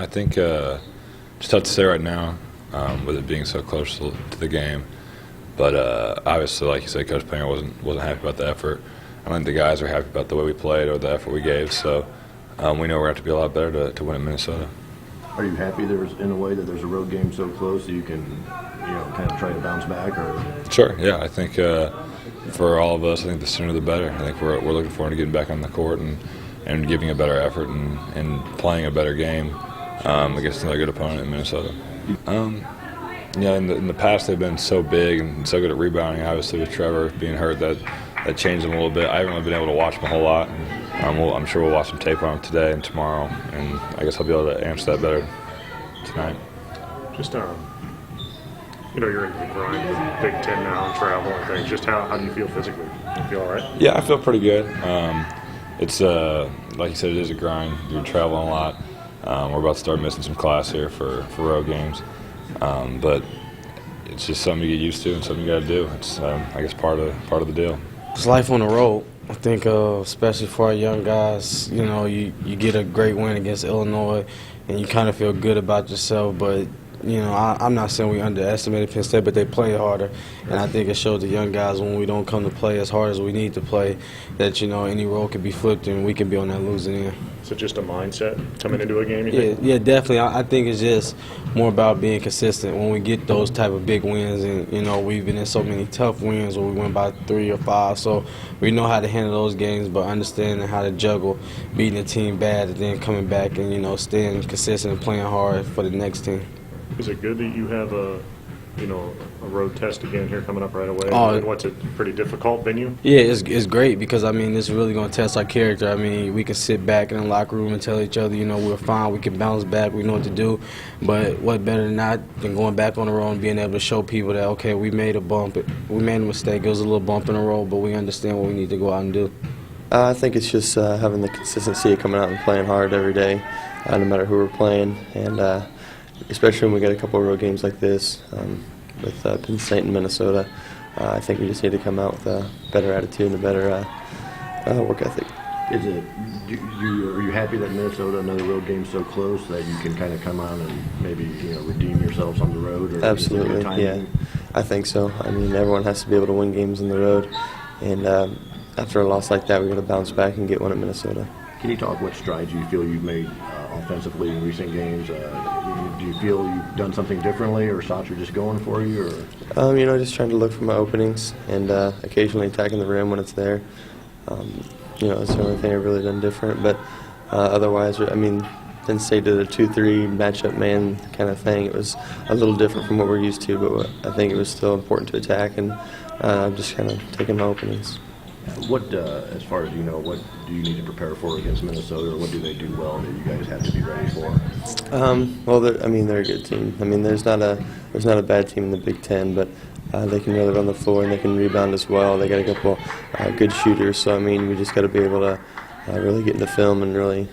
think it's tough to say right now with it being so close to the game. But obviously, like you said, Coach Painter wasn't happy about the effort. I think the guys are happy about the way we played or the effort we gave. So we know we're going to have to be a lot better to win in Minnesota. Are you happy in a way that there's a road game so close that you can, kind of try to bounce back? Or Sure. Yeah, I think for all of us, I think the sooner the better. I think we're looking forward to getting back on the court and giving a better effort and playing a better game against another good opponent in Minnesota. In the past they've been so big and so good at rebounding. Obviously, with Trevor being hurt, that changed them a little bit. I haven't really been able to watch them a whole lot. I'm sure we'll watch some tape on them today and tomorrow, and I guess I'll be able to answer that better tonight. Just you're in the grind with Big Ten now and travel and things. Just how do you feel physically? Do you feel all right? Yeah, I feel pretty good. It's like you said, it is a grind. You're traveling a lot. We're about to start missing some class here for road games, but it's just something you get used to and something you got to do. It's I guess part of the deal. It's life on the road. I think, especially for our young guys, you get a great win against Illinois, and you kind of feel good about yourself. But I'm not saying we underestimated Penn State, but they play harder, and I think it shows the young guys when we don't come to play as hard as we need to play that any role can be flipped and we can be on that losing end. So just a mindset coming into a game, you think? Yeah, definitely. I think it's just more about being consistent. When we get those type of big wins, and we've been in so many tough wins where we win by 3 or 5, so we know how to handle those games, but understanding how to juggle beating a team bad and then coming back and staying consistent and playing hard for the next team. Is it good that you have a road test again here coming up right away? Oh, what's it, pretty difficult venue? Yeah, it's great because, it's really going to test our character. We can sit back in the locker room and tell each other, we're fine, we can bounce back, we know what to do. But what better than going back on the road and being able to show people that, okay, we made a bump, we made a mistake, it was a little bump in the road, but we understand what we need to go out and do. I think it's just having the consistency of coming out and playing hard every day, no matter who we're playing, and especially when we get a couple of road games like this with Penn State and Minnesota. I think we just need to come out with a better attitude and a better work ethic. Are you happy that Minnesota, another road game, so close that you can kind of come on and maybe redeem yourselves on the road? Or absolutely, yeah. I think so. Everyone has to be able to win games on the road, and after a loss like that, we've got to bounce back and get one at Minnesota. Can you talk what strides you feel you've made offensively in recent games? Do you feel you've done something differently, or shots are just going for you? Or just trying to look for my openings and occasionally attacking the rim when it's there. It's the only thing I've really done different. But otherwise, Penn State did a 2-3 matchup man kind of thing. It was a little different from what we're used to, but I think it was still important to attack, and I'm just kind of taking my openings. What, as far as what do you need to prepare for against Minnesota, or what do they do well that you guys have to be ready for? Well, they're a good team. There's not a bad team in the Big Ten, but they can really run the floor and they can rebound as well. They got a couple good shooters, so we just got to be able to really get into film and really